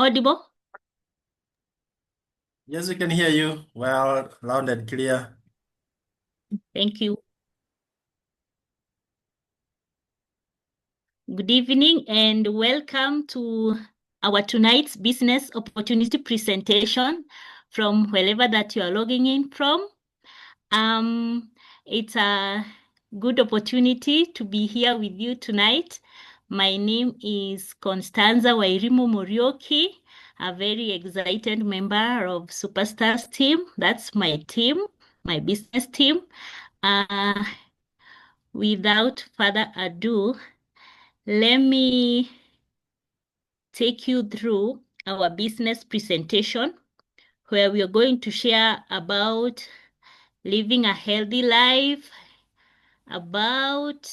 Audible? Yes, we can hear you well, loud and clear. Thank you. Good evening and welcome to our tonight's business opportunity presentation from wherever that you are logging in from. It's a good opportunity to be here with you tonight. My name is Constanza Muriuki, a very excited member of Superstars team. That's my team, my business team. Without further ado, let me take you through our business presentation where we are going to share about living a healthy life, about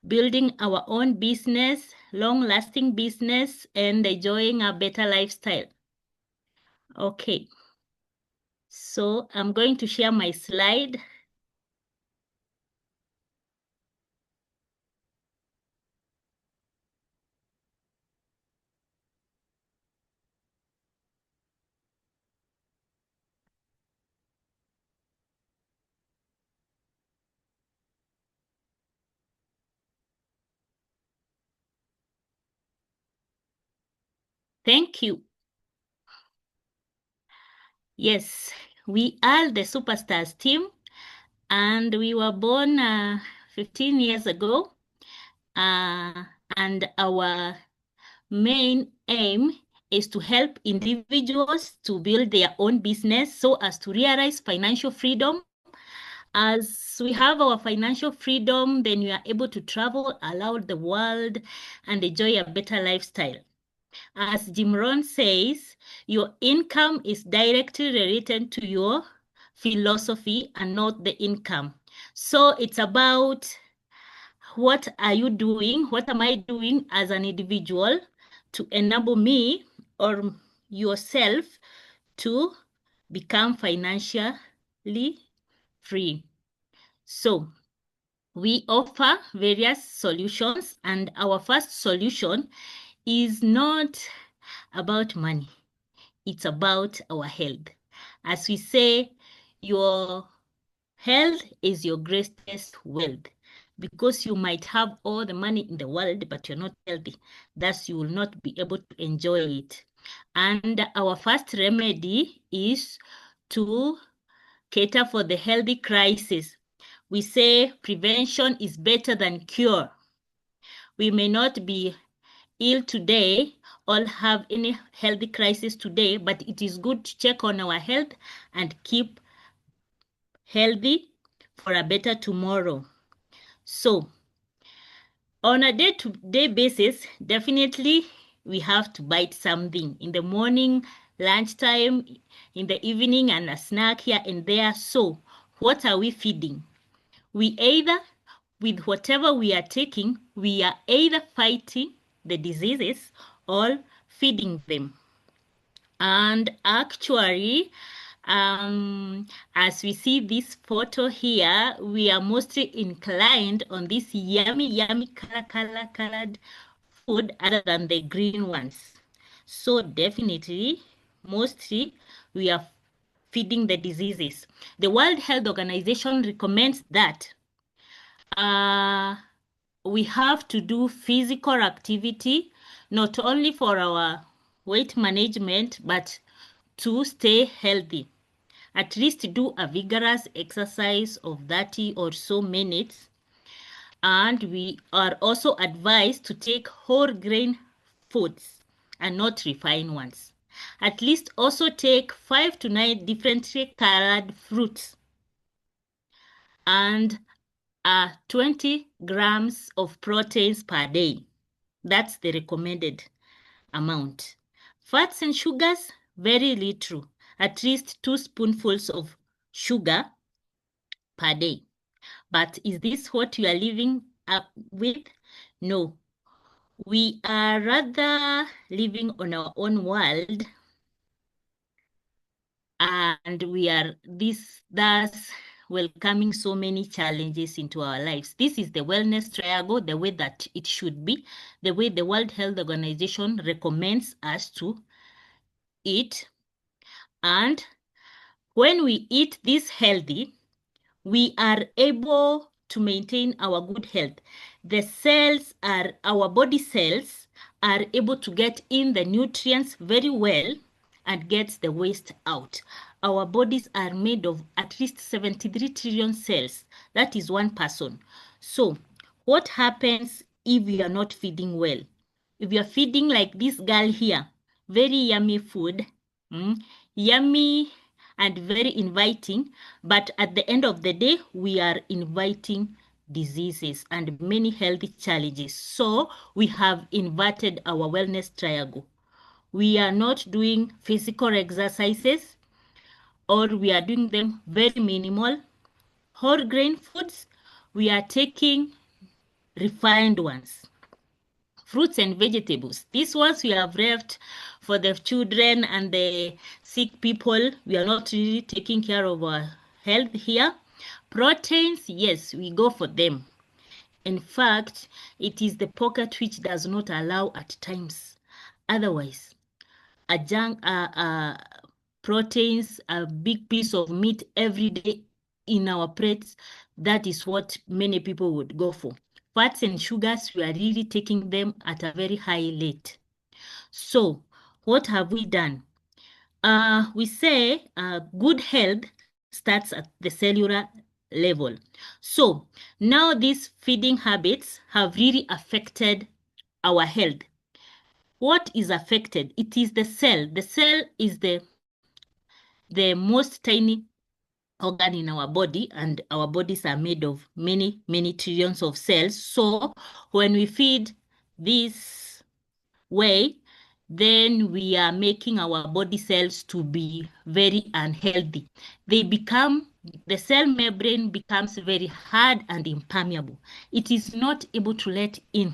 building our own business, long-lasting business, and enjoying a better lifestyle. Okay, so I'm going to share my slide. Thank you. Yes, we are the Superstars team, and we were born 15 years ago. And our main aim is to help individuals to build their own business so as to realize financial freedom. As we have our financial freedom, then we are able to travel around the world and enjoy a better lifestyle. As Jim Rohn says, your income is directly related to your philosophy and not the income. So it's about what are you doing? What am I doing as an individual to enable me or yourself to become financially free? So we offer various solutions, and our first solution is not about money. It's about our health. As we say, your health is your greatest wealth, because you might have all the money in the world, but you're not healthy. Thus, you will not be able to enjoy it. And our first remedy is to cater for the healthy crisis. We say prevention is better than cure. We may not be ill today or have any healthy crisis today, but it is good to check on our health and keep healthy for a better tomorrow. So, on a day-to-day basis, definitely we have to bite something in the morning, lunchtime, in the evening, and a snack here and there. So, what are we feeding? We either, with whatever we are taking, we are either fighting the diseases or feeding them. And actually, as we see this photo here, we are mostly inclined on this yummy colored food other than the green ones. So definitely, mostly we are feeding the diseases. The World Health Organization recommends that we have to do physical activity, not only for our weight management, but to stay healthy. At least do a vigorous exercise of 30 or so minutes. And we are also advised to take whole grain foods and not refined ones. At least also take 5 to 9 differently colored fruits and 20 grams of proteins per day. That's the recommended amount. Fats and sugars, very little, at least 2 spoonfuls of sugar per day. But is this what you are living up with? No. We are rather living on our own world, and we are thus welcoming so many challenges into our lives. This is the wellness triangle, the way that it should be, the way the World Health Organization recommends us to eat. And when we eat this healthy, we are able to maintain our good health. Our body cells are able to get in the nutrients very well and get the waste out. Our bodies are made of at least 73 trillion cells. That is one person. So what happens if we are not feeding well? If you are feeding like this girl here, very yummy food, yummy and very inviting, but at the end of the day, we are inviting diseases and many health challenges. So we have inverted our wellness triangle. We are not doing physical exercises, or we are doing them very minimal. Whole grain foods, we are taking refined ones. Fruits and vegetables. These ones we have left for the children and the sick people. We are not really taking care of our health here. Proteins, yes, we go for them. In fact, it is the pocket which does not allow at times. Otherwise, proteins, a big piece of meat every day in our plates, that is what many people would go for. Fats and sugars, we are really taking them at a very high rate. So what have we done? We say good health starts at the cellular level. So now these feeding habits have really affected our health. What is affected? It is the cell. The cell is the most tiny organ in our body, and our bodies are made of many, many trillions of cells. So when we feed this way, then we are making our body cells to be very unhealthy. The cell membrane becomes very hard and impermeable. It is not able to let in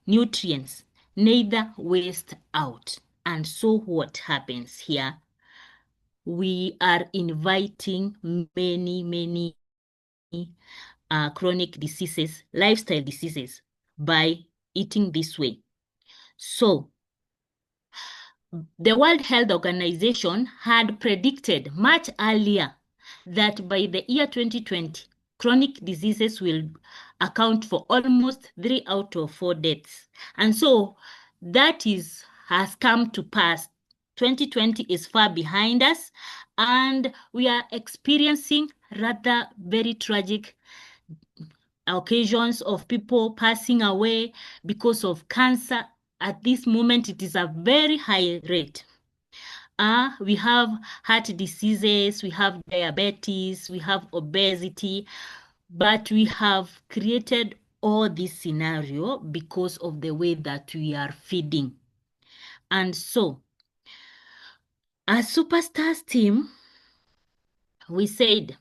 nutrients, neither waste out. And so what happens here? We are inviting many, many chronic diseases, lifestyle diseases, by eating this way. So the World Health Organization had predicted much earlier that by the year 2020, chronic diseases will account for almost 3 out of 4 deaths. And so that has come to pass. 2020 is far behind us, and we are experiencing rather very tragic occasions of people passing away because of cancer. At this moment, it is a very high rate. We have heart diseases, we have diabetes, we have obesity, but we have created all this scenario because of the way that we are feeding. And so, as Superstars team, we said,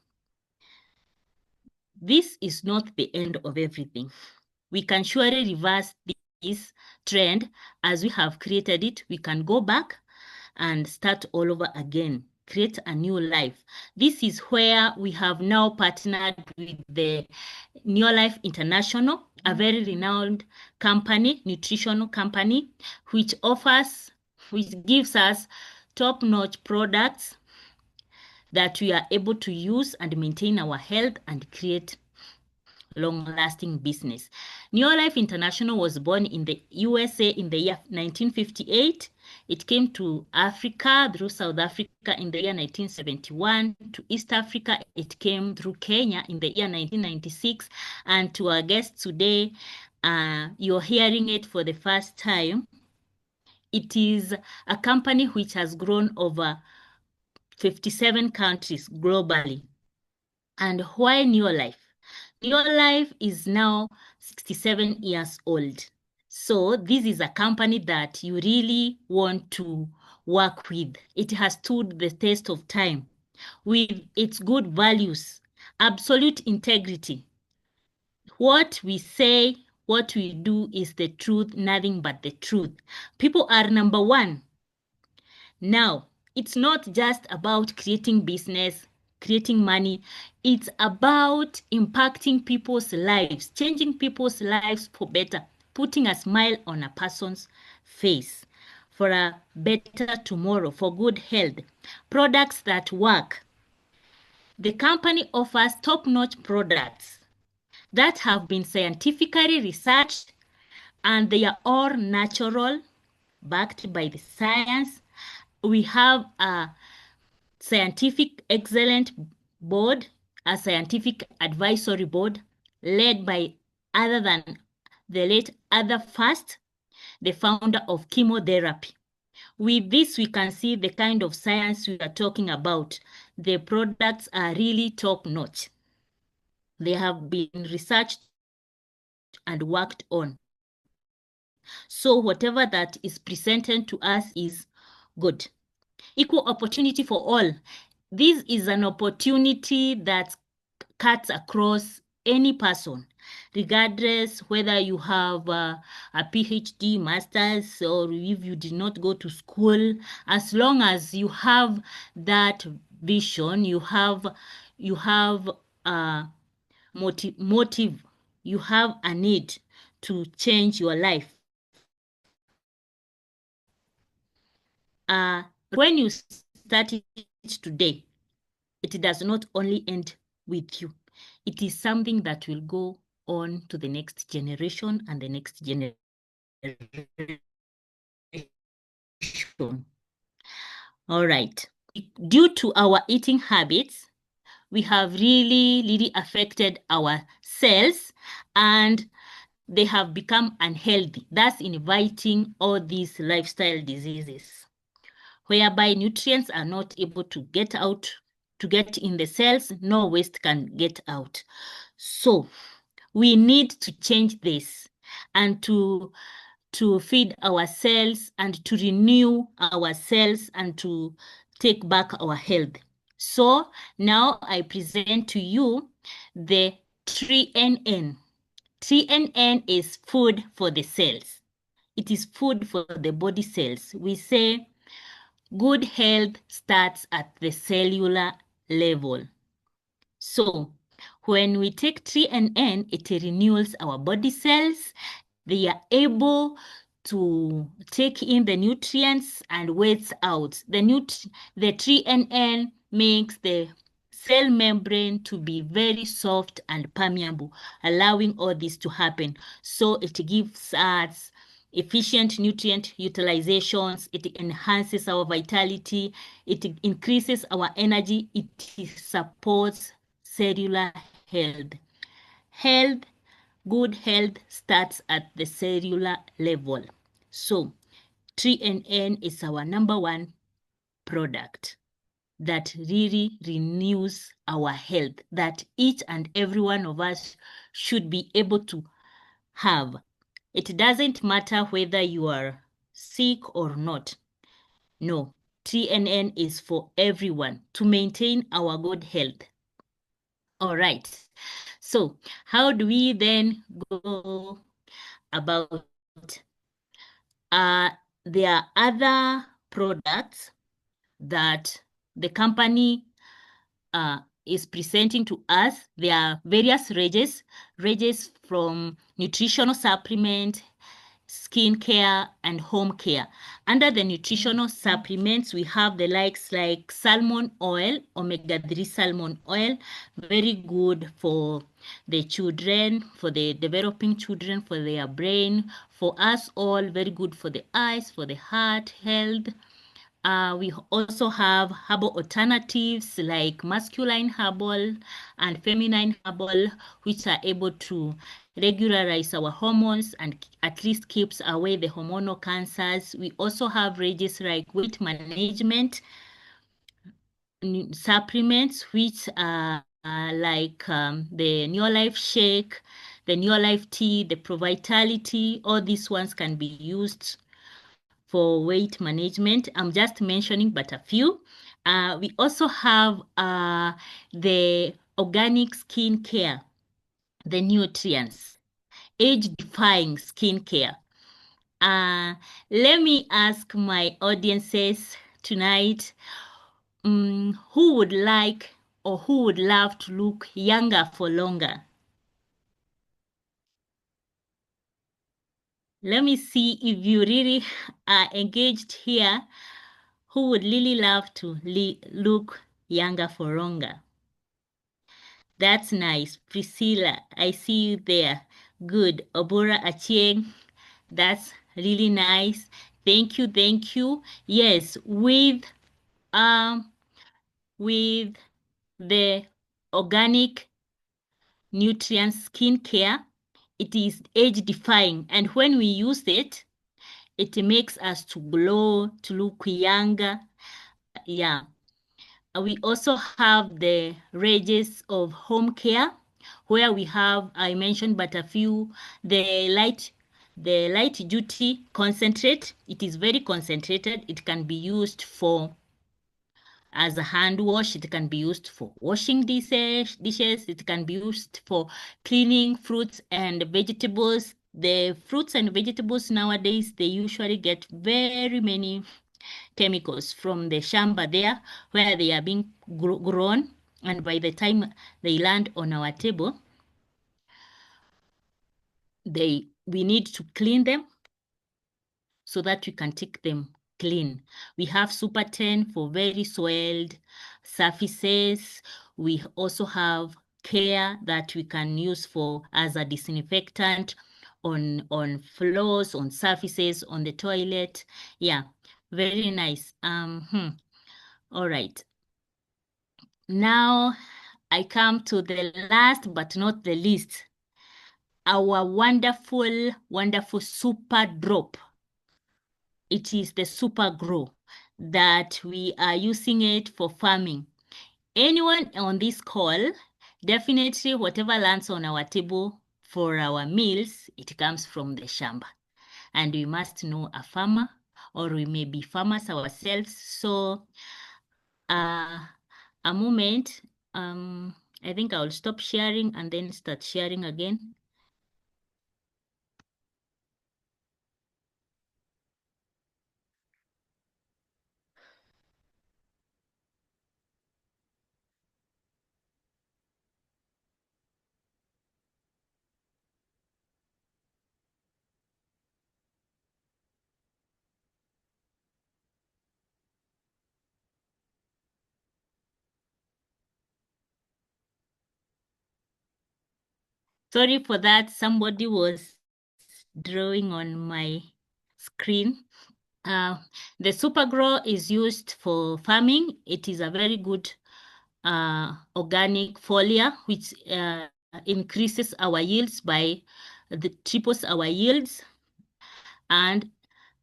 this is not the end of everything. We can surely reverse this trend. As we have created it, we can go back and start all over again, create a new life. This is where we have now partnered with the Neolife International, a very renowned company, nutritional company, which gives us top-notch products that we are able to use and maintain our health and create long-lasting business. Neolife International was born in the USA in the year 1958. It came to Africa through South Africa in the year 1971. To East Africa, it came through Kenya in the year 1996. And to our guests today, you're hearing it for the first time. It is a company which has grown over 57 countries globally. And why Neolife? Neolife is now 67 years old. So this is a company that you really want to work with. It has stood the test of time with its good values, absolute integrity. What we say, what we do is the truth, nothing but the truth. People are number one. Now, it's not just about creating business, creating money. It's about impacting people's lives, changing people's lives for better, putting a smile on a person's face for a better tomorrow, for good health. Products that work. The company offers top-notch products that have been scientifically researched, and they are all natural, backed by the science. We have a scientific excellent board, a scientific advisory board led by other than the late Arthur Fast, the founder of chemotherapy. With this, we can see the kind of science we are talking about. The products are really top notch. They have been researched and worked on. So whatever that is presented to us is good. Equal opportunity for all. This is an opportunity that cuts across any person, regardless whether you have a PhD, master's, or if you did not go to school. As long as you have that vision, you have a motive, you have a need to change your life. When you start it today, it does not only end with you. It is something that will go on to the next generation and the next generation. All right. Due to our eating habits, we have really affected our cells, and they have become unhealthy, thus inviting all these lifestyle diseases, whereby nutrients are not able to get out, to get in the cells, no waste can get out. So we need to change this and to feed our cells and to renew our cells and to take back our health. So now I present to you the 3NN. 3NN is food for the cells. It is food for the body cells. We say good health starts at the cellular level. So when we take 3NN, it renews our body cells. They are able to take in the nutrients and waste out. The 3NN makes the cell membrane to be very soft and permeable, allowing all this to happen. So it gives us efficient nutrient utilizations, it enhances our vitality, it increases our energy, it supports cellular health. Good health starts at the cellular level. So 3NN is our number one product that really renews our health, that each and every one of us should be able to have. It doesn't matter whether you are sick or not. No, 3NN is for everyone to maintain our good health. All right. So how do we then go about? There are other products that the company is presenting to us. There are various ranges from nutritional supplement, skin care, and home care. Under the nutritional supplements, we have the likes like salmon oil, omega-3 salmon oil, very good for the children, for the developing children, for their brain, for us all, very good for the eyes, for the heart health. We also have herbal alternatives like masculine herbal and feminine herbal, which are able to regularize our hormones and at least keeps away the hormonal cancers. We also have ranges like weight management supplements, which are like the Neolife Shake, the Neolife Tea, the Provitality. All these ones can be used for weight management. I'm just mentioning but a few. We also have the organic skin care, the nutrients, age-defying skin care. Let me ask my audiences tonight, who would like or who would love to look younger for longer? Let me see if you really are engaged here. Who would really love to look younger for longer? That's nice. Priscilla, I see you there. Good. Obora Achieng, that's really nice. Thank you, thank you. Yes, with the organic nutrient skincare, it is age defying, and when we use it, it makes us to glow, to look younger. Yeah. We also have the ranges of home care, where we have, I mentioned but a few, the light duty concentrate. It is very concentrated. It can be used for as a hand wash. It can be used for washing dishes. It can be used for cleaning fruits and vegetables. The fruits and vegetables nowadays, they usually get very many chemicals from the shamba there, where they are being grown, and by the time they land on our table, we need to clean them so that we can take them clean. We have Super 10 for very soiled surfaces. We also have Care that we can use for as a disinfectant on floors, on surfaces, on the toilet. Yeah, very nice. All right. Now I come to the last but not the least, our wonderful, wonderful super drop. It is the super grow that we are using it for farming. Anyone on this call, definitely whatever lands on our table for our meals, it comes from the shamba. And we must know a farmer, or we may be farmers ourselves. So a moment, I think I'll stop sharing and then start sharing again. Sorry for that. Somebody was drawing on my screen. The super grow is used for farming. It is a very good organic foliar, which increases our yields by triples our yields, and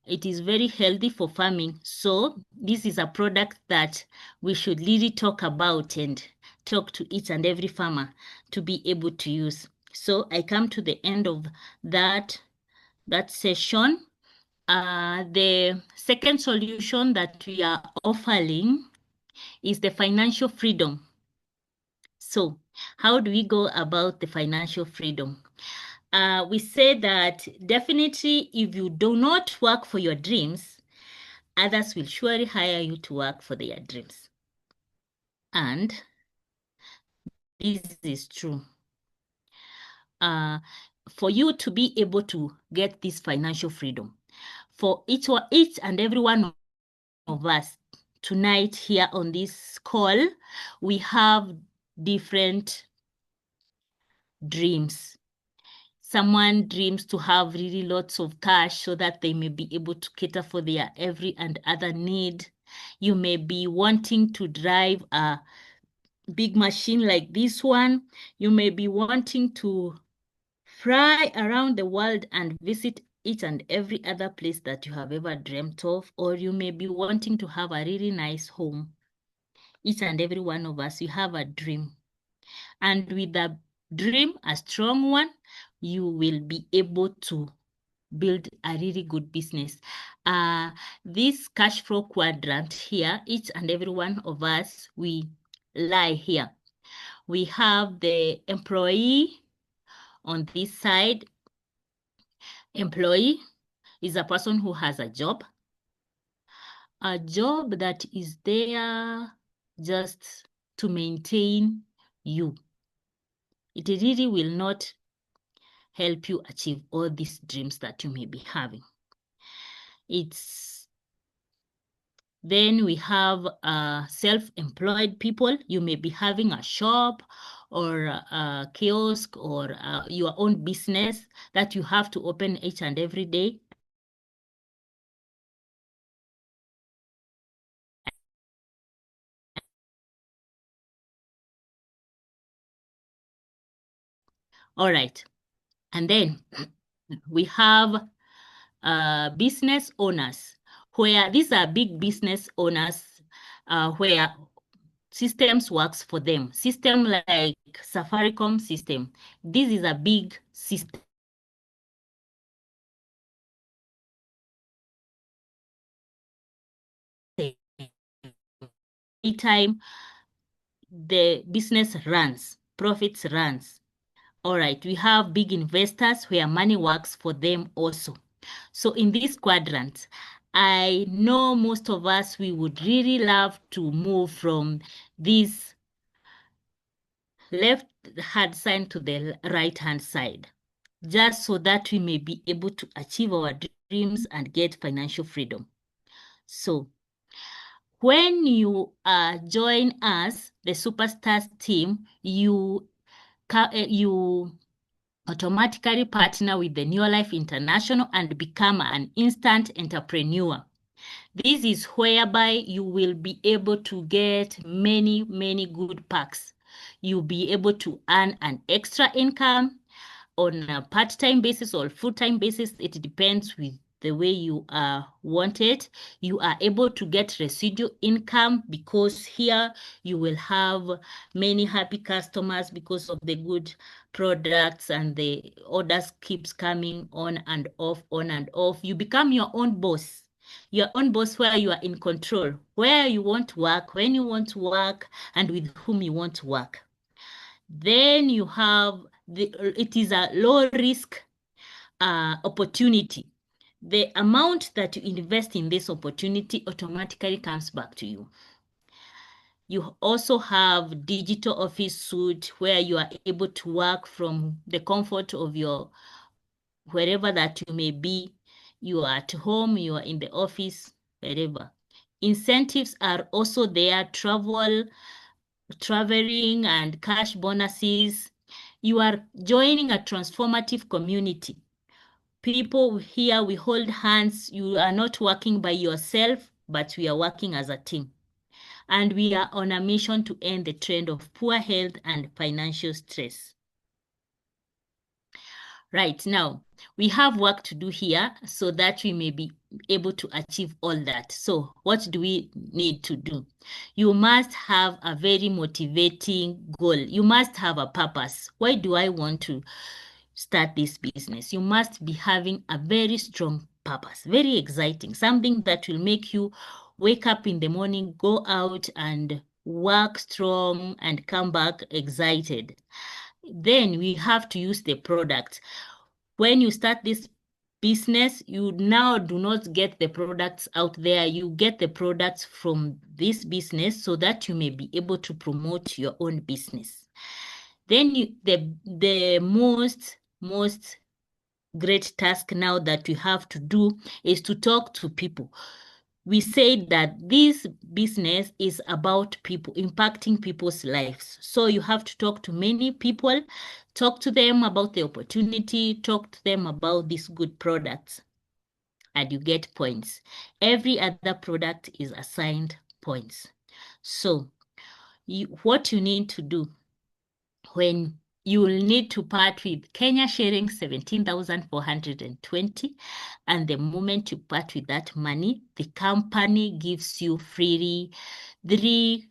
it is very healthy for farming. So this is a product that we should really talk about and talk to each and every farmer to be able to use. So I come to the end of that session. The second solution that we are offering is the financial freedom. So how do we go about the financial freedom? We say that definitely if you do not work for your dreams, others will surely hire you to work for their dreams. And this is true. For you to be able to get this financial freedom, for each and every one of us tonight here on this call, we have different dreams. Someone dreams to have really lots of cash so that they may be able to cater for their every and other need. You may be wanting to drive a big machine like this one. You may be wanting to fly around the world and visit each and every other place that you have ever dreamt of, or you may be wanting to have a really nice home. Each and every one of us, you have a dream. And with a dream, a strong one, you will be able to build a really good business. This cash flow quadrant here, each and every one of us, we lie here. We have the employee on this side. Employee is a person who has a job that is there just to maintain you. It really will not help you achieve all these dreams that you may be having. Then we have self-employed people. You may be having a shop or a kiosk or your own business that you have to open each and every day. All right. And then we have business owners, where these are big business owners where systems works for them. System like Safaricom system. This is a big system. Anytime the business runs, profits runs. All right, we have big investors where money works for them also. So in this quadrant, I know most of us, we would really love to move from this left hand side to the right hand side, just so that we may be able to achieve our dreams and get financial freedom. So when you join us, the Superstars team, you automatically partner with the New Life International and become an instant entrepreneur. This is whereby you will be able to get many, many good perks. You'll be able to earn an extra income on a part-time basis or full-time basis. It depends with the way you want it. You are able to get residual income because here you will have many happy customers because of the good products, and the orders keeps coming on and off, on and off. You become your own boss. Your own boss, where you are in control, where you want to work, when you want to work, and with whom you want to work. Then you have it is a low risk opportunity. The amount that you invest in this opportunity automatically comes back to you. You also have digital office suite, where you are able to work from the comfort of your wherever that you may be. You are at home, you are in the office, wherever. Incentives are also there, traveling and cash bonuses. You are joining a transformative community. People here, we hold hands. You are not working by yourself, but we are working as a team. And we are on a mission to end the trend of poor health and financial stress. Right, now, we have work to do here so that we may be able to achieve all that. So what do we need to do? You must have a very motivating goal. You must have a purpose. Why do I want to start this business? You must be having a very strong purpose, very exciting, something that will make you wake up in the morning, go out and work strong and come back excited. Then we have to use the product. When you start this business, you now do not get the products out there. You get the products from this business so that you may be able to promote your own business. Then the most great task now that you have to do is to talk to people. We said that this business is about people, impacting people's lives. So you have to talk to many people, talk to them about the opportunity, talk to them about these good products, and you get points. Every other product is assigned points. So what you need to do, when you will need to part with Kenya sharing 17,420, and the moment you part with that money, the company gives you freely 3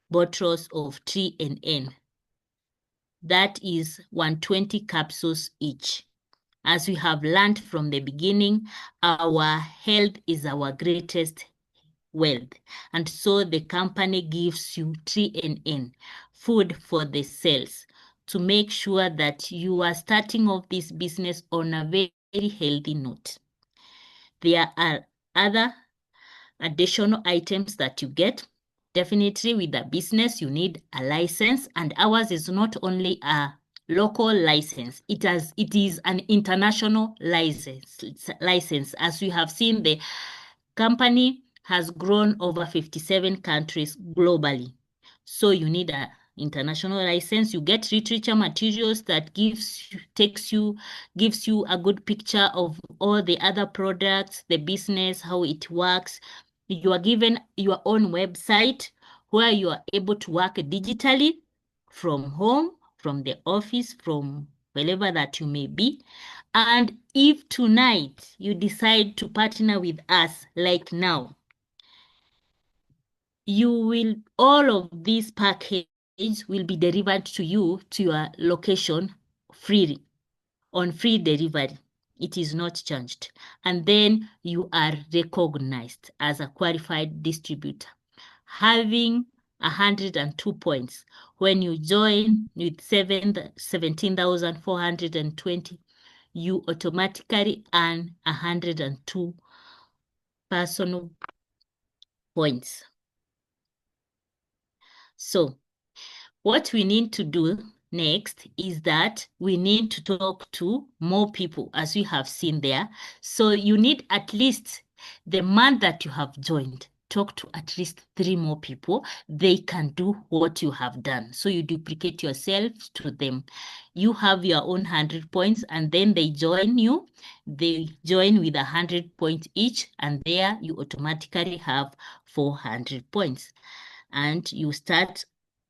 bottles of 3NN. That is 120 capsules each. As we have learned from the beginning, our health is our greatest wealth. And so the company gives you 3NN, food for the cells, to make sure that you are starting off this business on a very, very healthy note. There are other additional items that you get. Definitely with the business, you need a license, and ours is not only a local license. It is an international license. As we have seen, the company has grown over 57 countries globally. So you need a international license. You get literature materials that gives you a good picture of all the other products, the business, how it works. You are given your own website where you are able to work digitally from home, from the office, from wherever that you may be. And if tonight you decide to partner with us, like now, all of this package will be delivered to you to your location freely, on free delivery. It is not charged. And then you are recognized as a qualified distributor, having 102 points. When you join with 17,420, you automatically earn 102 personal points. So what we need to do next is that we need to talk to more people, as we have seen there. So you need at least the month that you have joined, talk to at least 3 more people. They can do what you have done. So you duplicate yourself to them. You have your own 100 points, and then they join you. They join with 100 points each, and there you automatically have 400 points. And you start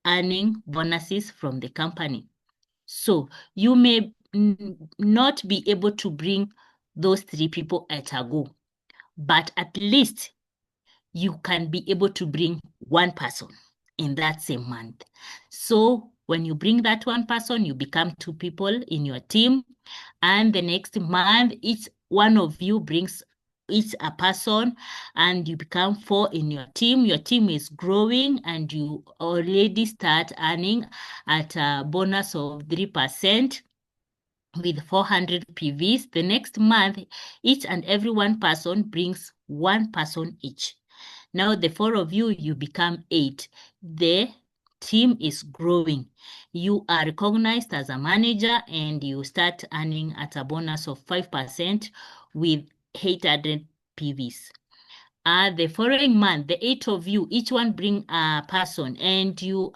earning bonuses from the company. So you may not be able to bring those 3 people at a go, but at least you can be able to bring 1 person in that same month. So when you bring that 1 person, you become 2 people in your team. And the next month, each one of you brings each a person, and you become 4 in your team. Your team is growing, and you already start earning at a bonus of 3% with 400 PVs. The next month, each and every 1 person brings 1 person each. Now the 4 of you, you become 8. The team is growing. You are recognized as a manager, and you start earning at a bonus of 5% with 800 PVs. The following month, the 8 of you, each one bring a person, and you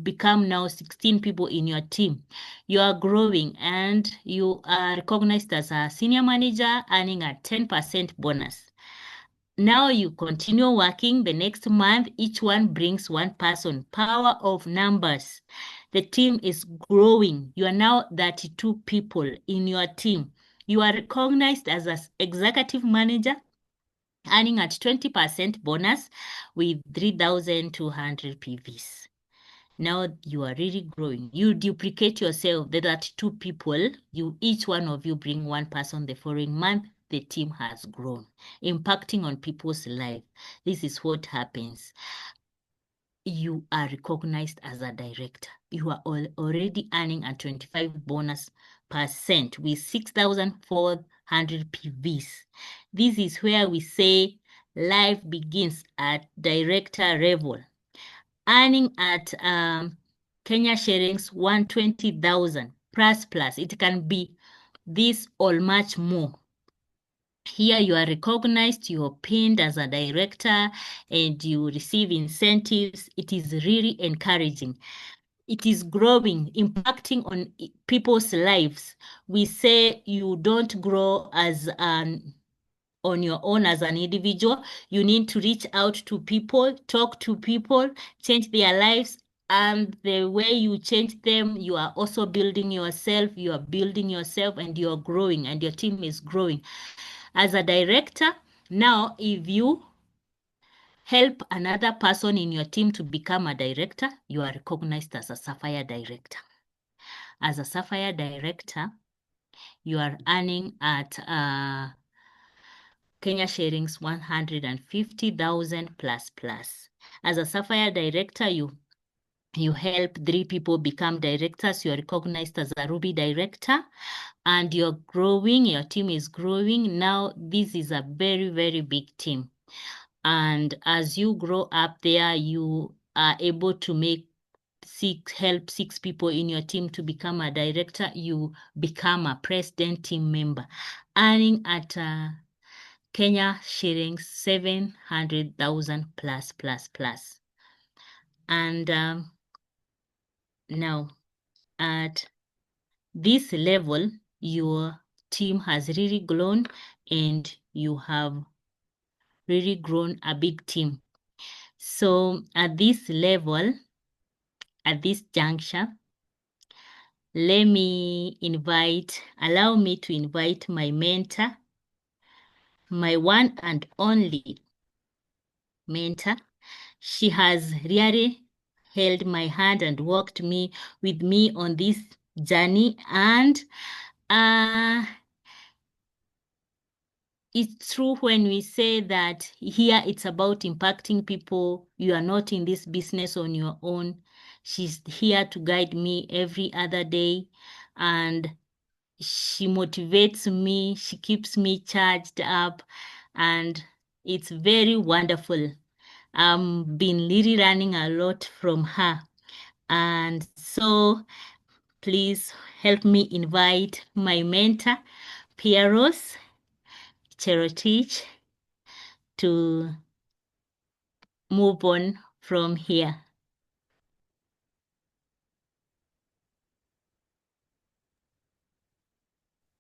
become now 16 people in your team. You are growing, and you are recognized as a senior manager, earning a 10% bonus. Now you continue working. The next month, each one brings 1 person. Power of numbers. The team is growing. You are now 32 people in your team. You are recognized as an executive manager, earning at 20% bonus with 3,200 PVs. Now you are really growing. You duplicate yourself. There are 2 people. Each one of you bring 1 person. The following month, the team has grown, impacting on people's life. This is what happens. You are recognized as a director. You are already earning a 25 bonus percent with 6,400 PVs. This is where we say life begins at director level, earning at Kenya shillings 120,000 plus. It can be this or much more. Here you are recognized, you are pinned as a director, and you receive incentives. It is really encouraging. It is growing, impacting on people's lives. We say you don't grow as on your own as an individual. You need to reach out to people, talk to people, change their lives. And the way you change them, you are also building yourself. You are building yourself, and you are growing, and your team is growing. As a director, now if you help another person in your team to become a director, you are recognized as a Sapphire director. As a Sapphire director, you are earning at Kenya shillings 150,000 plus. As a Sapphire director, you help 3 people become directors. You are recognized as a Ruby director, and you're growing. Your team is growing. Now, this is a very, very big team. And as you grow up there, you are able to help 6 people in your team to become a director. You become a president team member, earning at Kenya shillings 700,000 plus. And now at this level, your team has really grown and you have really grown a big team. So at this level, at this juncture, allow me to invite my mentor, my one and only mentor. She has really held my hand and walked with me on this journey. And it's true when we say that here it's about impacting people. You are not in this business on your own. She's here to guide me every other day, and she motivates me. She keeps me charged up, and it's very wonderful. Been really learning a lot from her. And so please help me invite my mentor, Pearose, Cherotich, to move on from here.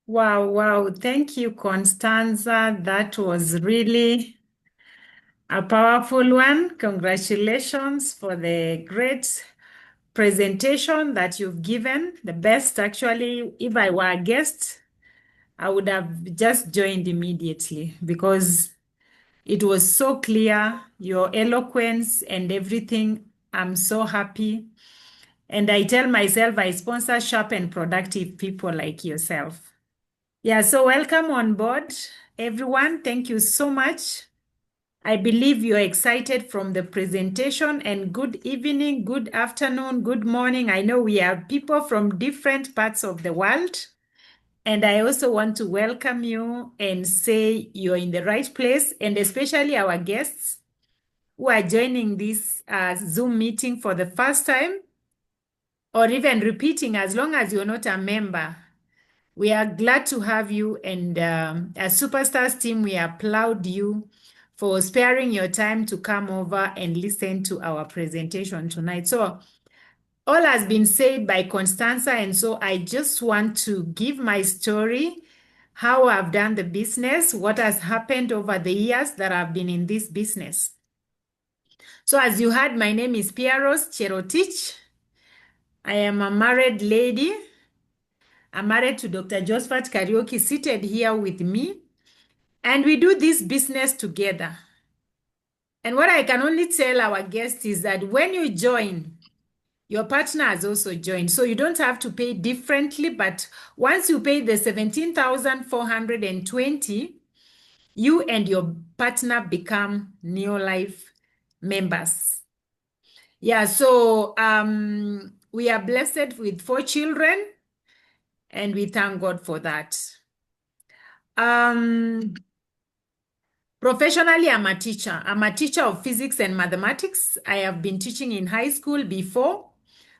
Wow. Thank you, Constanza. That was really a powerful one. Congratulations for the great presentation that you've given. The best, actually. If I were a guest, I would have just joined immediately because it was so clear, your eloquence and everything. I'm so happy. And I tell myself I sponsor sharp and productive people like yourself. Yeah, so welcome on board, everyone. Thank you so much. I believe you're excited from the presentation, and good evening, good afternoon, good morning. I know we have people from different parts of the world. And I also want to welcome you and say you're in the right place, and especially our guests who are joining this Zoom meeting for the first time or even repeating, as long as you're not a member. We are glad to have you, and as Superstars team, we applaud you for sparing your time to come over and listen to our presentation tonight. So all has been said by Constanza, and so I just want to give my story, how I've done the business, what has happened over the years that I've been in this business. So as you heard, my name is Pearose Cherotich. I am a married lady. I'm married to Dr. Josephat Karaoke, seated here with me, and we do this business together. And what I can only tell our guests is that when you join, your partner has also joined. So you don't have to pay differently, but once you pay the 17,420, you and your partner become Neolife members. Yeah, so we are blessed with 4 children, and we thank God for that. Professionally, I'm a teacher. I'm a teacher of physics and mathematics. I have been teaching in high school before.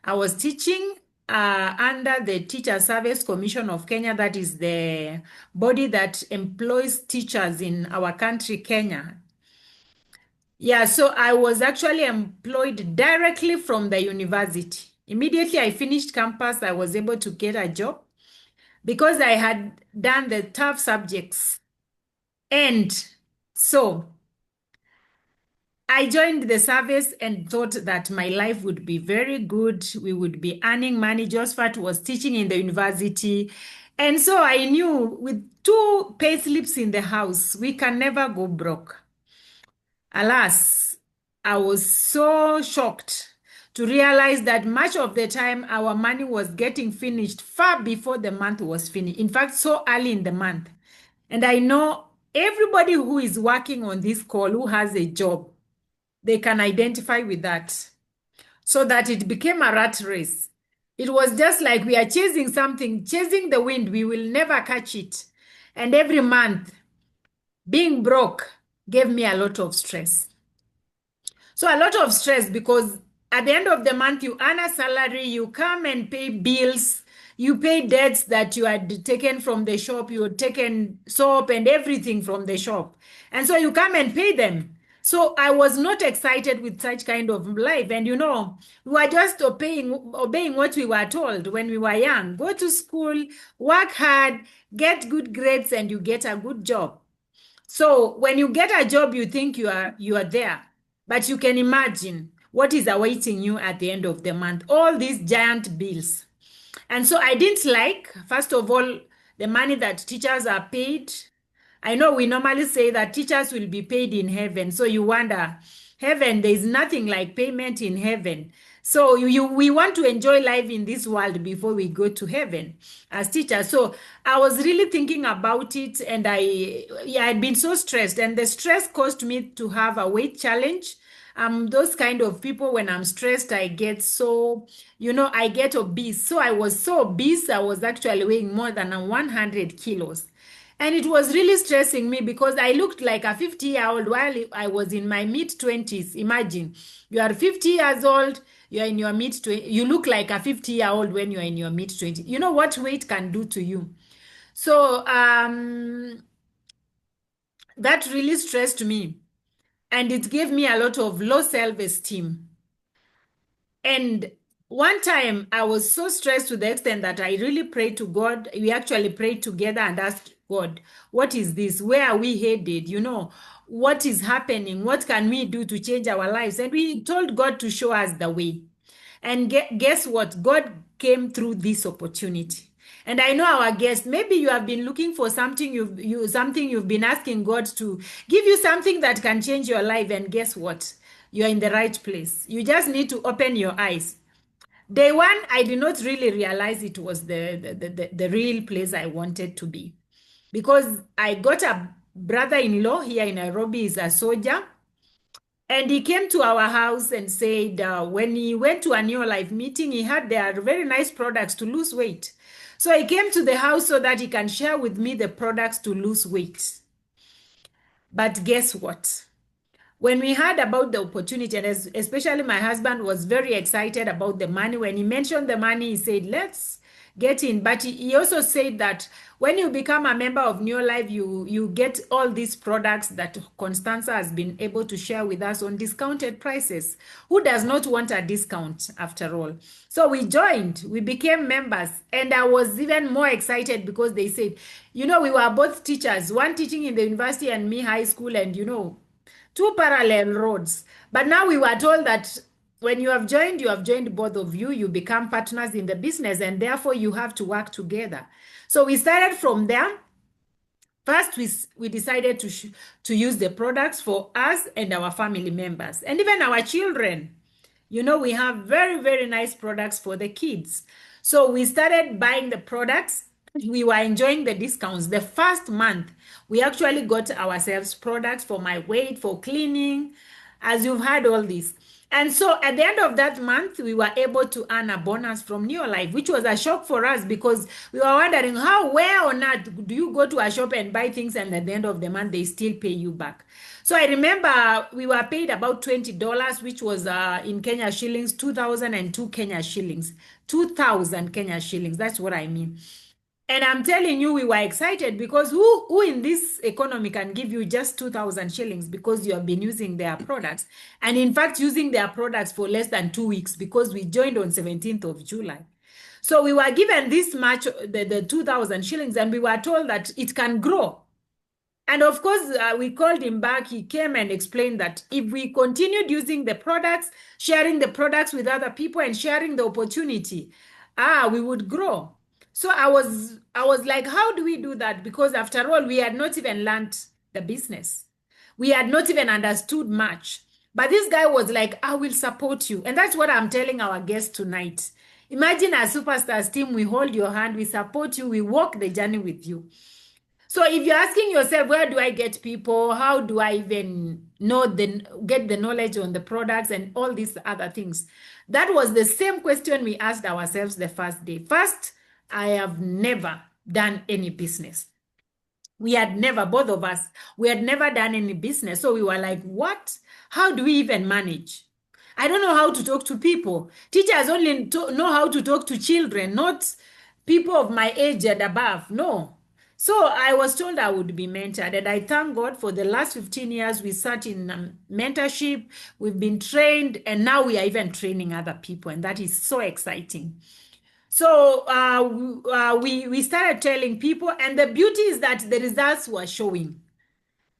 I was teaching under the Teacher Service Commission of Kenya. That is the body that employs teachers in our country, Kenya. Yeah, so I was actually employed directly from the university. Immediately I finished campus, I was able to get a job because I had done the tough subjects. And so I joined the service and thought that my life would be very good. We would be earning money. Josephat was teaching in the university. And so I knew with 2 pay slips in the house, we can never go broke. Alas, I was so shocked to realize that much of the time our money was getting finished far before the month was finished. In fact, so early in the month. And I know everybody who is working on this call who has a job, they can identify with that. So that it became a rat race. It was just like we are chasing something, chasing the wind. We will never catch it. And every month, being broke gave me a lot of stress. So a lot of stress because at the end of the month, you earn a salary, you come and pay bills, you pay debts that you had taken from the shop, you had taken soap and everything from the shop. And so you come and pay them. So I was not excited with such kind of life. And we were just obeying what we were told when we were young. Go to school, work hard, get good grades, and you get a good job. So when you get a job, you think you are there, but you can imagine what is awaiting you at the end of the month, all these giant bills. And so I didn't like, first of all, the money that teachers are paid. I know we normally say that teachers will be paid in heaven. So you wonder, heaven, there is nothing like payment in heaven. So we want to enjoy life in this world before we go to heaven as teachers. So I was really thinking about it, and I'd been so stressed, and the stress caused me to have a weight challenge. Those kind of people, when I'm stressed, I get so, I get obese. So I was so obese, I was actually weighing more than 100 kilos. And it was really stressing me because I looked like a 50-year-old while I was in my mid 20s. Imagine, you are 50 years old, you're in your mid 20s, you look like a 50-year-old when you're in your mid 20s. You know what weight can do to you. So that really stressed me, and it gave me a lot of low self-esteem. And one time I was so stressed to the extent that I really prayed to God. We actually prayed together and asked God, what is this? Where are we headed? What is happening? What can we do to change our lives? And we told God to show us the way. And guess what? God came through this opportunity. And I know our guest, maybe you have been looking for something, you've been asking God to give you something that can change your life. And guess what? You're in the right place. You just need to open your eyes. Day one, I did not really realize it was the real place I wanted to be, because I got a brother-in-law here in Nairobi. He's a soldier. And he came to our house and said when he went to a New Life meeting, he had their very nice products to lose weight. So he came to the house so that he can share with me the products to lose weight. But guess what? When we heard about the opportunity, and especially my husband was very excited about the money. When he mentioned the money, he said, let's get in. But he also said that when you become a member of New Life, you get all these products that Constanza has been able to share with us on discounted prices. Who does not want a discount after all? So we joined, we became members, and I was even more excited because they said, we were both teachers, one teaching in the university and me high school, and two parallel roads. But now we were told that when you have joined both of you, you become partners in the business, and therefore you have to work together. So we started from there. First, we decided to use the products for us and our family members, and even our children. We have very, very nice products for the kids. So we started buying the products. We were enjoying the discounts. The first month, we actually got ourselves products for my weight, for cleaning, as you've heard all this. And so at the end of that month, we were able to earn a bonus from New Life, which was a shock for us because we were wondering where on earth do you go to a shop and buy things, and at the end of the month, they still pay you back. So I remember we were paid about $20, which was in Kenya shillings, 2002 Kenya shillings, 2000 Kenya shillings. That's what I mean. And I'm telling you, we were excited because who in this economy can give you just 2,000 shillings because you have been using their products? And in fact, using their products for less than 2 weeks, because we joined on 17th of July. So we were given this much, the 2,000 shillings, and we were told that it can grow. And of course, we called him back. He came and explained that if we continued using the products, sharing the products with other people and sharing the opportunity, we would grow. So I was like, how do we do that? Because after all, we had not even learned the business. We had not even understood much. But this guy was like, I will support you. And that's what I'm telling our guests tonight. Imagine a Superstars team, we hold your hand, we support you, we walk the journey with you. So if you're asking yourself, where do I get people? How do I even get the knowledge on the products and all these other things? That was the same question we asked ourselves the first day. First, I have never done any business. We had never, both of us, we had never done any business. So we were like, what? How do we even manage? I don't know how to talk to people. Teachers only know how to talk to children, not people of my age and above. No. So I was told I would be mentored, and I thank God for the last 15 years we sat in mentorship, we've been trained, and now we are even training other people, and that is so exciting. So we started telling people, and the beauty is that the results were showing.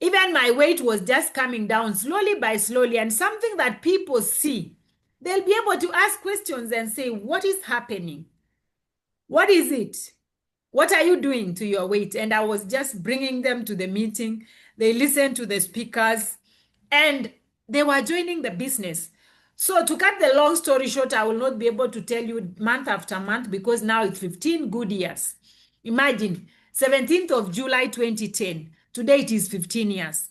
Even my weight was just coming down slowly by slowly, and something that people see, they'll be able to ask questions and say, what is happening? What is it? What are you doing to your weight? And I was just bringing them to the meeting. They listened to the speakers and they were joining the business. So to cut the long story short, I will not be able to tell you month after month because now it's 15 good years. Imagine 17th of July 2010. Today it is 15 years.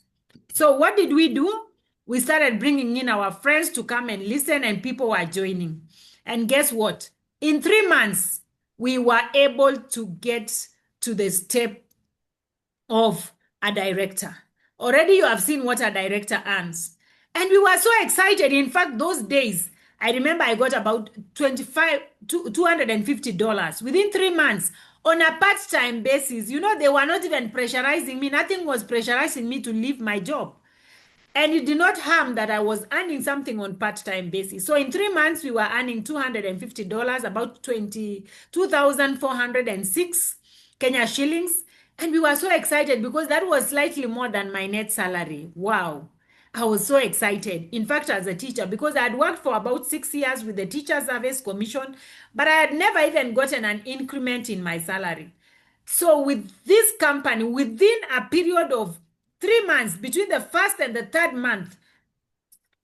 So what did we do? We started bringing in our friends to come and listen, and people were joining. And guess what? In 3 months, we were able to get to the step of a director. Already you have seen what a director earns. And we were so excited. In fact, those days, I remember I got about $250 within 3 months on a part-time basis. You know, they were not even pressurizing me. Nothing was pressurizing me to leave my job. And it did not harm that I was earning something on part-time basis. So in 3 months, we were earning $250, about 22,406 Kenya shillings. And we were so excited because that was slightly more than my net salary. Wow. I was so excited. In fact, as a teacher, because I had worked for about 6 years with the Teacher Service Commission, but I had never even gotten an increment in my salary. So with this company, within a period of 3 months, between the first and the third month,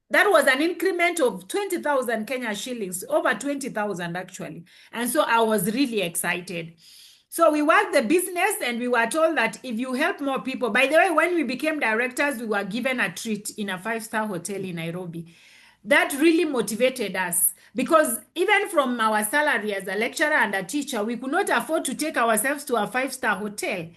that was an increment of 20,000 Kenya shillings, over 20,000 actually. And so I was really excited. So we worked the business and we were told that if you help more people, by the way, when we became directors, we were given a treat in a 5-star hotel in Nairobi. That really motivated us because even from our salary as a lecturer and a teacher, we could not afford to take ourselves to a 5-star hotel.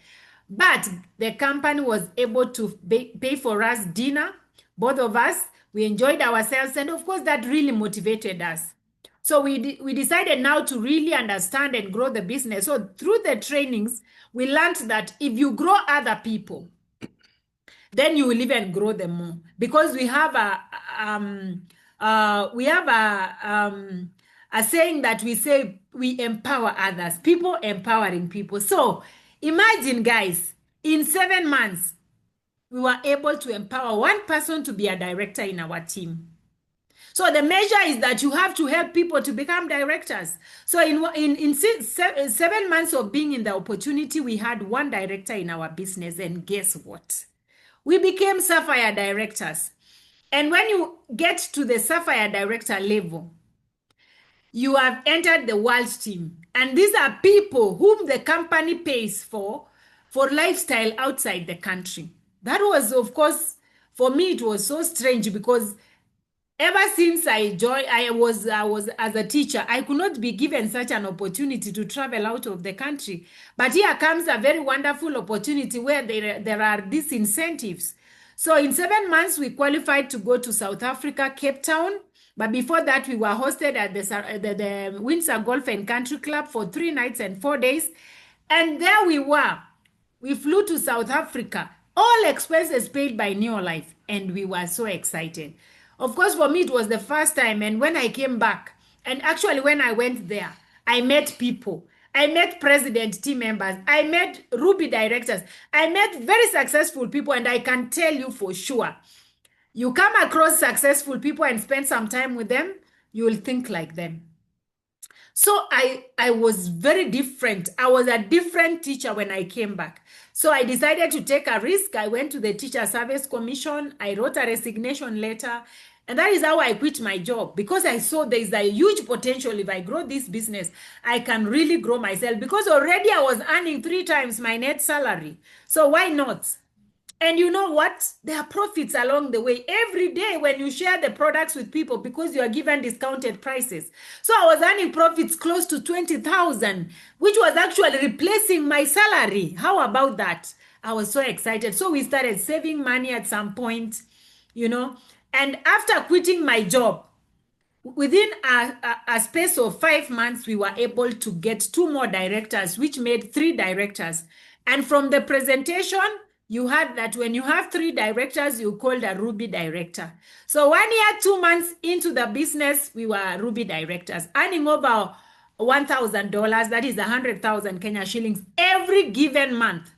But the company was able to pay for us dinner, both of us. We enjoyed ourselves. And of course, that really motivated us. So we decided now to really understand and grow the business. So through the trainings, we learned that if you grow other people, then you will even grow them more. Because we have a saying that we say we empower others, people empowering people. So imagine, guys, in 7 months, we were able to empower one person to be a director in our team. So the measure is that you have to help people to become directors. So in 7 months of being in the opportunity, we had one director in our business. And guess what? We became Sapphire directors. And when you get to the Sapphire director level, you have entered the world team. And these are people whom the company pays for lifestyle outside the country. That was, of course, for me, it was so strange because ever since I was as a teacher, I could not be given such an opportunity to travel out of the country. But here comes a very wonderful opportunity where there are these incentives. So in 7 months, we qualified to go to South Africa, Cape Town. But before that, we were hosted at the Windsor Golf and Country Club for 3 nights and 4 days. And there we were. We flew to South Africa, all expenses paid by Neolife. And we were so excited. Of course, for me, it was the first time. And when I came back, and actually when I went there, I met people. I met president team members. I met Ruby directors. I met very successful people. And I can tell you for sure, you come across successful people and spend some time with them, you will think like them. So I was very different. I was a different teacher when I came back. So I decided to take a risk. I went to the Teacher Service Commission. I wrote a resignation letter. And that is how I quit my job, because I saw there is a huge potential. If I grow this business, I can really grow myself, because already I was earning 3 times my net salary. So why not? And you know what? There are profits along the way. Every day when you share the products with people, because you are given discounted prices. So I was earning profits close to 20,000, which was actually replacing my salary. How about that? I was so excited. So we started saving money at some point, and after quitting my job, within a space of 5 months, we were able to get 2 more directors, which made 3 directors. And from the presentation, you had that when you have 3 directors, you called a Ruby director. So 1 year, 2 months into the business, we were Ruby directors, earning over $1,000, that is 100,000 Kenya shillings every given month.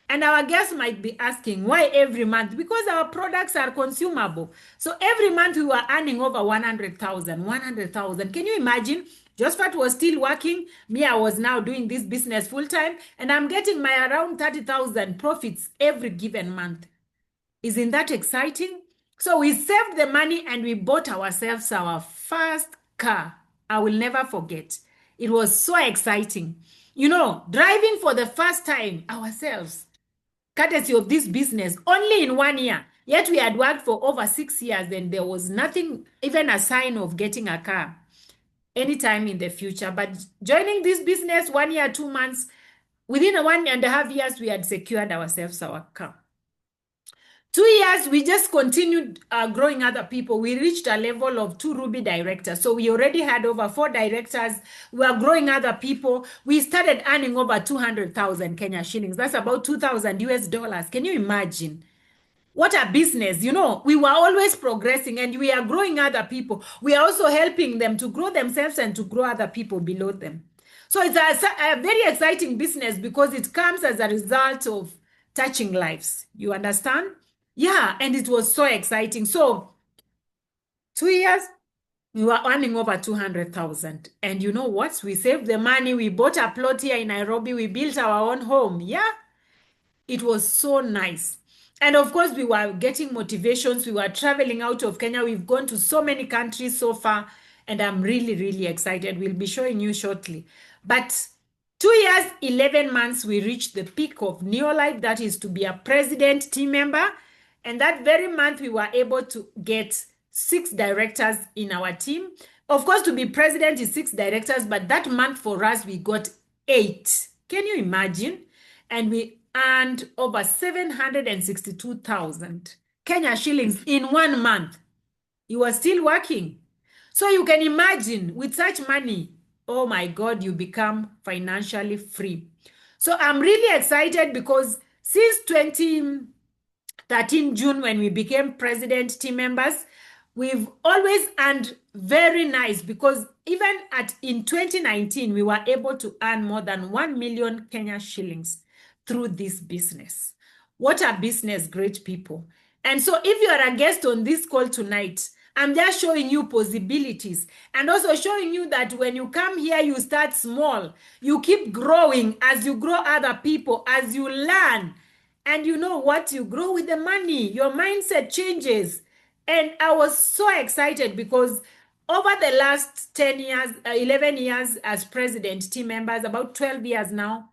And our guests might be asking, why every month? Because our products are consumable. So every month we were earning over 100,000, 100,000. Can you imagine? Josephat was still working. Me, I was now doing this business full time. And I'm getting my around 30,000 profits every given month. Isn't that exciting? So we saved the money and we bought ourselves our first car. I will never forget. It was so exciting. Driving for the first time ourselves, courtesy of this business, only in 1 year. Yet we had worked for over 6 years and there was nothing, even a sign of getting a car anytime in the future. But joining this business 1 year, 2 months, within 1.5 years, we had secured ourselves our car. 2 years, we just continued growing other people. We reached a level of 2 Ruby directors. So we already had over 4 directors. We were growing other people. We started earning over 200,000 Kenya shillings. That's about 2,000 US dollars. Can you imagine? What a business. We were always progressing and we are growing other people. We are also helping them to grow themselves and to grow other people below them. So it's a very exciting business because it comes as a result of touching lives. You understand? Yeah, and it was so exciting. So 2 years, we were earning over 200,000. And you know what? We saved the money. We bought a plot here in Nairobi. We built our own home. Yeah, it was so nice. And of course, we were getting motivations. We were traveling out of Kenya. We've gone to so many countries so far. And I'm really, really excited. We'll be showing you shortly. But 2 years, 11 months, we reached the peak of Neolife. That is to be a president team member. And that very month, we were able to get 6 directors in our team. Of course, to be president is 6 directors, but that month for us, we got 8. Can you imagine? And we earned over 762,000 Kenya shillings in 1 month. You were still working. So you can imagine with such money, oh my God, you become financially free. So I'm really excited because since 2013 June, when we became president team members, we've always earned very nice because even in 2019, we were able to earn more than 1 million Kenya shillings through this business. What a business, great people. And so if you are a guest on this call tonight, I'm just showing you possibilities and also showing you that when you come here, you start small. You keep growing as you grow other people, as you learn. And you know what? You grow with the money. Your mindset changes. And I was so excited because over the last 10 years, 11 years as president team members, about 12 years now,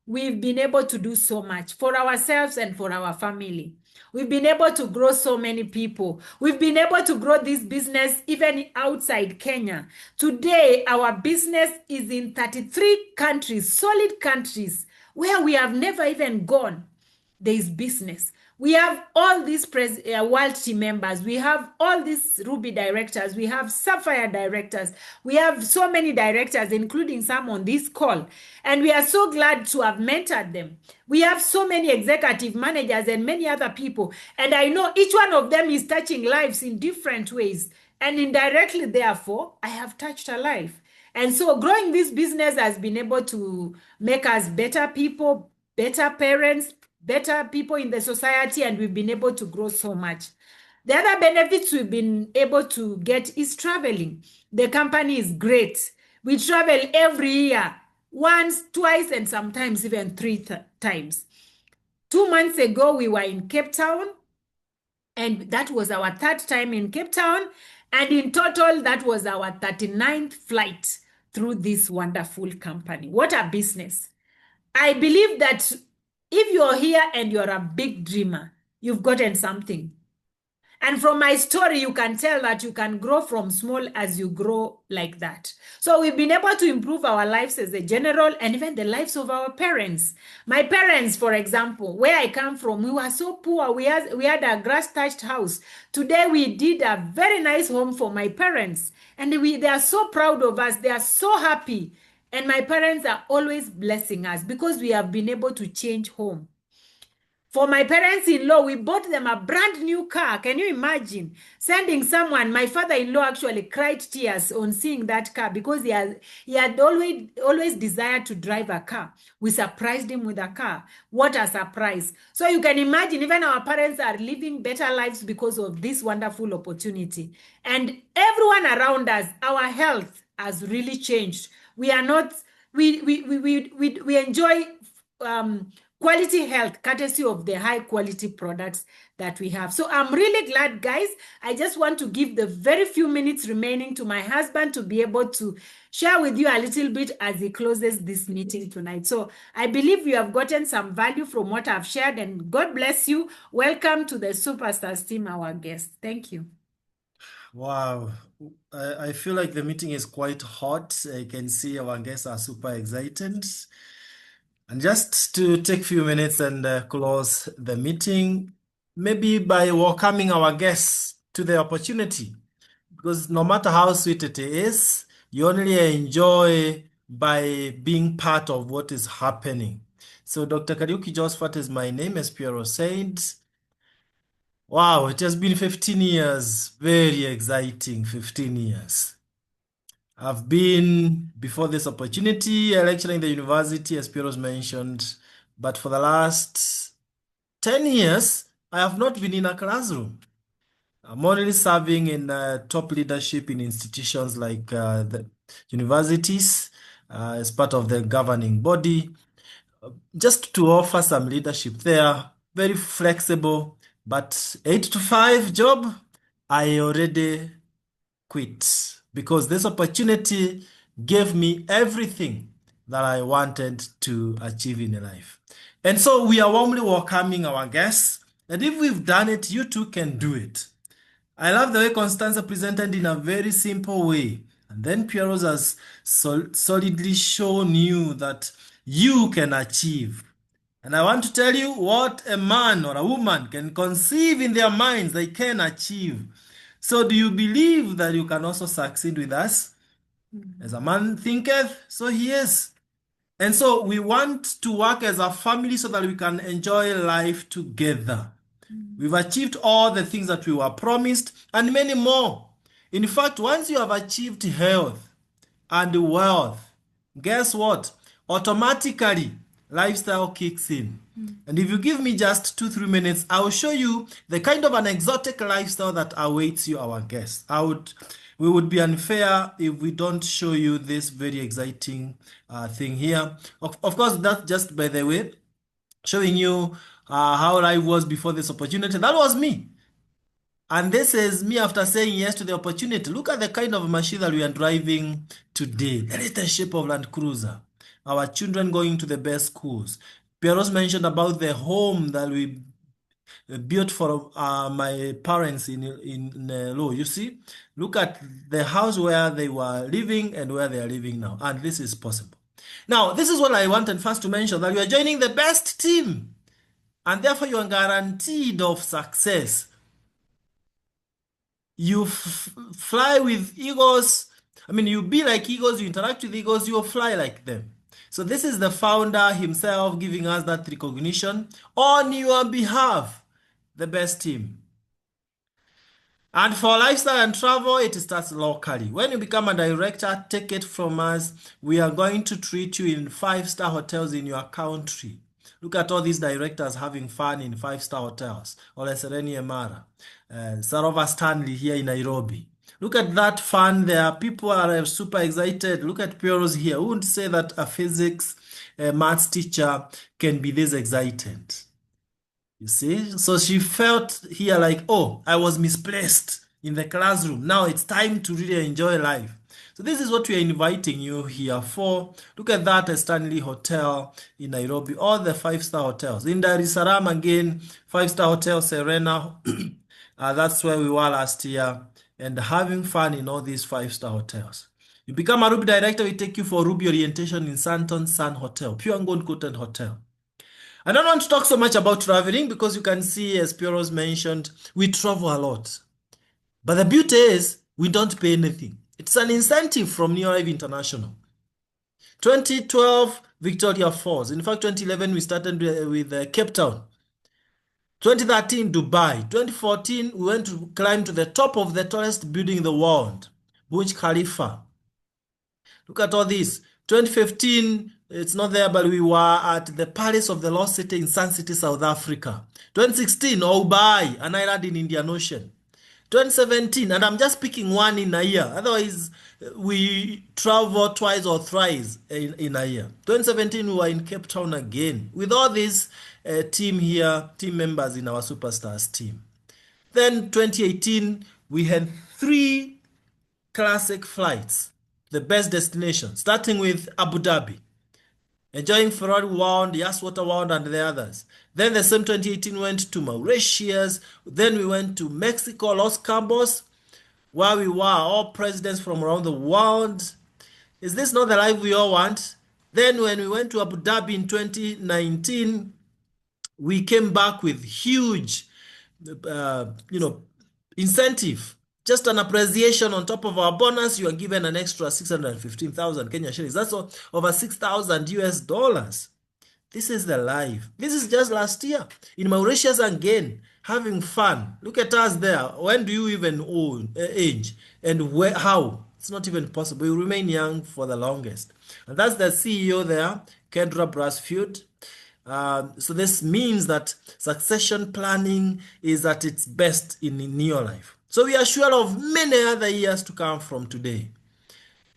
we've been able to do so much for ourselves and for our family. We've been able to grow so many people. We've been able to grow this business even outside Kenya. Today, our business is in 33 countries, solid countries, where we have never even gone. There is business. We have all these world team members. We have all these Ruby directors. We have Sapphire directors. We have so many directors, including some on this call. And we are so glad to have mentored them. We have so many executive managers and many other people. And I know each one of them is touching lives in different ways. And indirectly, therefore, I have touched a life. And so growing this business has been able to make us better people, better parents, better people in the society, and we've been able to grow so much. The other benefits we've been able to get is traveling. The company is great. We travel every year, once, twice, and sometimes even 3 times. 2 months ago, we were in Cape Town, and that was our 3rd time in Cape Town. And in total, that was our 39th flight through this wonderful company. What a business. I believe that if you're here and you're a big dreamer, you've gotten something. And from my story, you can tell that you can grow from small as you grow like that. So we've been able to improve our lives as a general and even the lives of our parents. My parents, for example, where I come from, we were so poor. We had a grass-thatched house. Today we did a very nice home for my parents. And they are so proud of us. They are so happy. And my parents are always blessing us because we have been able to change home. For my parents-in-law, we bought them a brand new car. Can you imagine sending someone? My father-in-law actually cried tears on seeing that car because he had always desired to drive a car. We surprised him with a car. What a surprise. So you can imagine even our parents are living better lives because of this wonderful opportunity. And everyone around us, our health has really changed. We are not, we enjoy quality health courtesy of the high quality products that we have. So I'm really glad, guys. I just want to give the very few minutes remaining to my husband to be able to share with you a little bit as he closes this meeting tonight. So I believe you have gotten some value from what I've shared, and God bless you. Welcome to the Superstars team, our guest. Thank you. Wow. I feel like the meeting is quite hot. I can see our guests are super excited. And just to take a few minutes and close the meeting, maybe by welcoming our guests to the opportunity, because no matter how sweet it is, you only enjoy by being part of what is happening. So Dr. Kariuki Josephat is my name, as Pearose said. Wow, it has been 15 years, very exciting 15 years. I've been, before this opportunity, a lecturer in the university, as Pearose mentioned, but for the last 10 years, I have not been in a classroom. I'm already serving in top leadership in institutions like the universities as part of the governing body, just to offer some leadership there. Very flexible, but 8 to 5 job, I already quit because this opportunity gave me everything that I wanted to achieve in life. And so we are warmly welcoming our guests. And if we've done it, you too can do it. I love the way Constanza presented in a very simple way. And then Pearose has solidly shown you that you can achieve. And I want to tell you what a man or a woman can conceive in their minds they can achieve. So do you believe that you can also succeed with us? As a man thinketh, so he is. And so we want to work as a family so that we can enjoy life together. We've achieved all the things that we were promised and many more. In fact, once you have achieved health and wealth, guess what? Automatically, lifestyle kicks in. And if you give me just 2-3 minutes, I will show you the kind of an exotic lifestyle that awaits you, our guests. We would be unfair if we don't show you this very exciting thing here. Of course, that's just by the way, showing you how life was before this opportunity. That was me. And this is me after saying yes to the opportunity. Look at the kind of machine that we are driving today. The latest shape of Land Cruiser. Our children going to the best schools. Pearose mentioned about the home that we built for my parents in Law. You see, look at the house where they were living and where they are living now. And this is possible. Now, this is what I wanted first to mention, that you are joining the best team. And therefore, you are guaranteed of success. You fly with eagles. I mean, you be like eagles, you interact with eagles, you fly like them. So this is the founder himself giving us that recognition on your behalf, the best team. And for lifestyle and travel, it starts locally. When you become a director, take it from us. We are going to treat you in 5-star hotels in your country. Look at all these directors having fun in 5-star hotels. Ole Sereni Emara, Sarova Stanley here in Nairobi. Look at that fun there. People are super excited. Look at Pearose here. Who would say that a physics maths teacher can be this excited? You see? So she felt here like, oh, I was misplaced in the classroom. Now it's time to really enjoy life. So this is what we are inviting you here for. Look at that Stanley Hotel in Nairobi, all the 5-star hotels. In Dar es Salaam again, 5-star Hotel Serena, That's where we were last year, and having fun in all these five-star hotels. You become a Ruby director, we take you for Ruby orientation in Santon Sun Hotel, pure gold coated hotel. I don't want to talk so much about traveling because you can see, as Pearose mentioned, we travel a lot. But the beauty is we don't pay anything. It's an incentive from New Life International. 2012, Victoria Falls. In fact, 2011, we started with Cape Town. 2013, Dubai. 2014, we went to climb to the top of the tallest building in the world, Burj Khalifa. Look at all this. 2015, it's not there, but we were at the Palace of the Lost City in Sun City, South Africa. 2016, Obai, an island in Indian Ocean. 2017, and I'm just picking one in a year. Otherwise, we travel twice or thrice in a year. 2017, we were in Cape Town again with all these team members in our Superstars team. Then 2018, we had 3 classic flights, the best destinations, starting with Abu Dhabi, enjoying Ferrari World, Yaswater World, and the others. Then the same 2018 went to Mauritius. Then we went to Mexico, Los Cabos, where we were all presidents from around the world. Is this not the life we all want? Then when we went to Abu Dhabi in 2019, we came back with huge, incentive. Just an appreciation on top of our bonus, you are given an extra 615,000 Kenya shillings. That's over 6,000 US dollars. This is the life. This is just last year. In Mauritius again, having fun. Look at us there. When do you even age? And how? It's not even possible. You remain young for the longest. And that's the CEO there, Kendra Brassfield. So this means that succession planning is at its best in your life. So we are sure of many other years to come from today.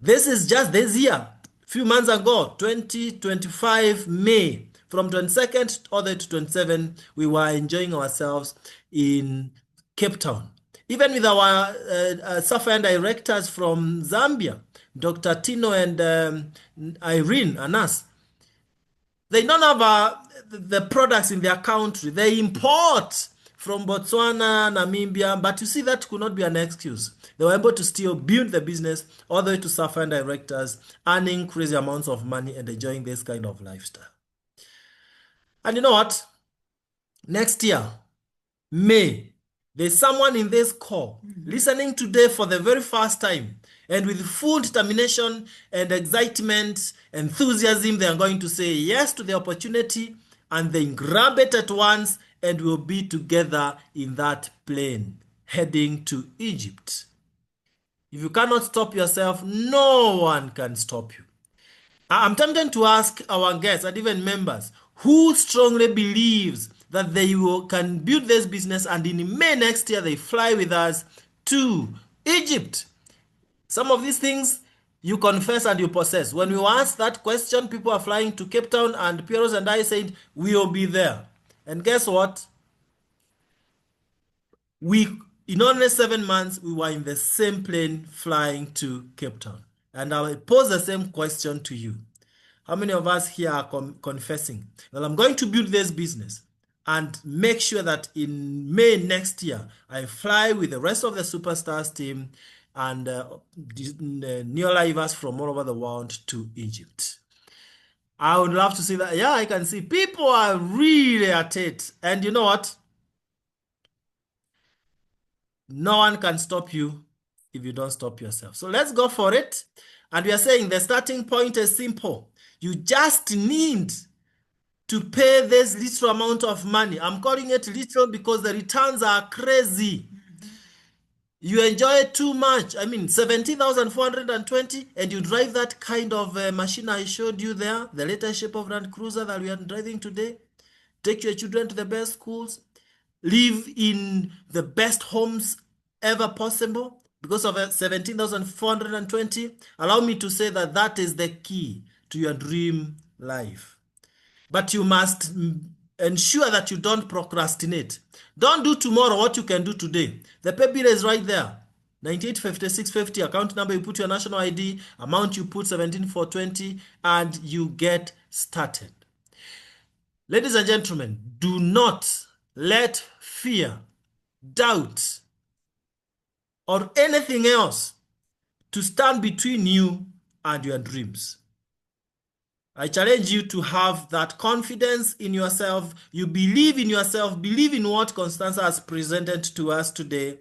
This is just this year. Few months ago, 2025 May, from 22nd all the way to 27, we were enjoying ourselves in Cape Town. Even with our Sapphire directors from Zambia, Dr. Tino and Irene Anas, they don't have the products in their country. They import from Botswana, Namibia, but you see that could not be an excuse. They were able to still build the business all the way to Sapphire directors, earning crazy amounts of money and enjoying this kind of lifestyle. And you know what? Next year, May, there's someone in this call listening today for the very first time, and with full determination and excitement, enthusiasm, they are going to say yes to the opportunity, and they grab it at once, and we'll be together in that plane heading to Egypt. If you cannot stop yourself, no one can stop you. I'm tempted to ask our guests and even members who strongly believes that they can build this business, and in May next year they fly with us to Egypt. Some of these things you confess and you possess. When we asked that question, people are flying to Cape Town, and Pearose and I said, we will be there. And guess what? In only 7 months, we were in the same plane flying to Cape Town. And I will pose the same question to you. How many of us here are confessing that I'm going to build this business and make sure that in May next year, I fly with the rest of the Superstars team and neo-livers from all over the world to Egypt? I would love to see that. Yeah, I can see people are really at it. And you know what? No one can stop you if you don't stop yourself. So let's go for it. And we are saying the starting point is simple. You just need to pay this little amount of money. I'm calling it little because the returns are crazy. You enjoy it too much. I mean, 17,420, and you drive that kind of machine I showed you there, the latest shape of Land Cruiser that we are driving today. Take your children to the best schools. Live in the best homes ever possible because of 17,420. Allow me to say that that is the key to your dream life. But you must ensure that you don't procrastinate. Don't do tomorrow what you can do today. The pay bill is right there. 985650, account number, you put your national ID, amount you put 17,420, and you get started. Ladies and gentlemen, do not let fear doubt, or anything else to stand between you and your dreams. I challenge you to have that confidence in yourself. You believe in yourself, believe in what Constanza has presented to us today.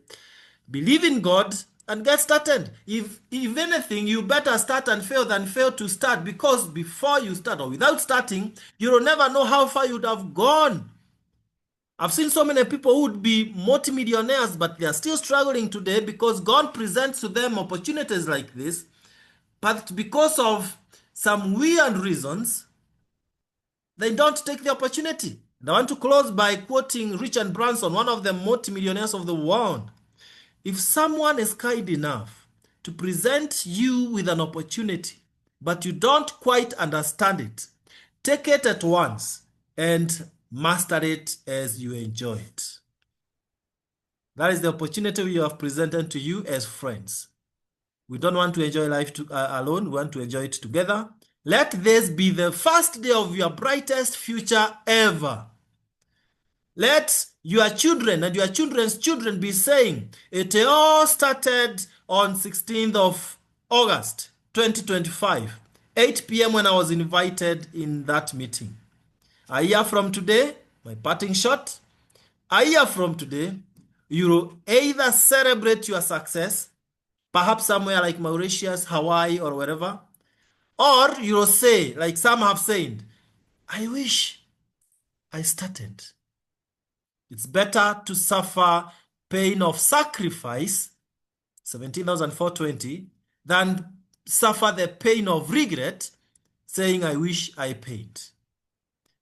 Believe in God and get started. If anything, you better start and fail than fail to start, because before you start or without starting, you will never know how far you would have gone. I've seen so many people who would be multimillionaires, but they are still struggling today because God presents to them opportunities like this. But because of some weird reasons, they don't take the opportunity. And I want to close by quoting Richard Branson, one of the multimillionaires of the world. If someone is kind enough to present you with an opportunity, but you don't quite understand it, take it at once and master it as you enjoy it. That is the opportunity we have presented to you as friends. We don't want to enjoy life alone. We want to enjoy it together. Let this be the first day of your brightest future ever. Let your children and your children's children be saying, it all started on 16th of August, 2025, 8 p.m. when I was invited in that meeting. A year from today, my parting shot, a year from today, you will either celebrate your success, perhaps somewhere like Mauritius, Hawaii, or wherever, or you will say, like some have said, I wish I started. It's better to suffer pain of sacrifice, 17,420, than suffer the pain of regret, saying, I wish I paid.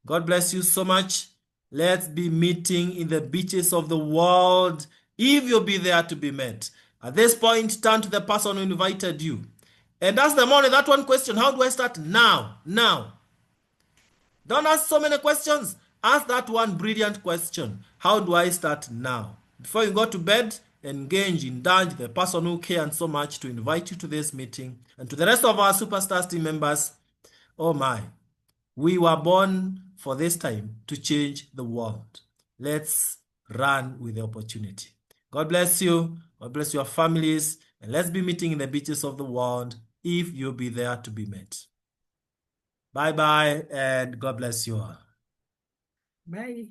God bless you so much. Let's be meeting in the beaches of the world if you'll be there to be met. At this point, turn to the person who invited you and ask them only that one question. How do I start? Now. Don't ask so many questions. Ask that one brilliant question. How do I start now? Before you go to bed, indulge the person who cares so much to invite you to this meeting. And to the rest of our Superstars team members, oh my, we were born for this time to change the world. Let's run with the opportunity. God bless you. God bless your families. And let's be meeting in the beaches of the world if you'll be there to be met. Bye-bye, and God bless you all. Bye.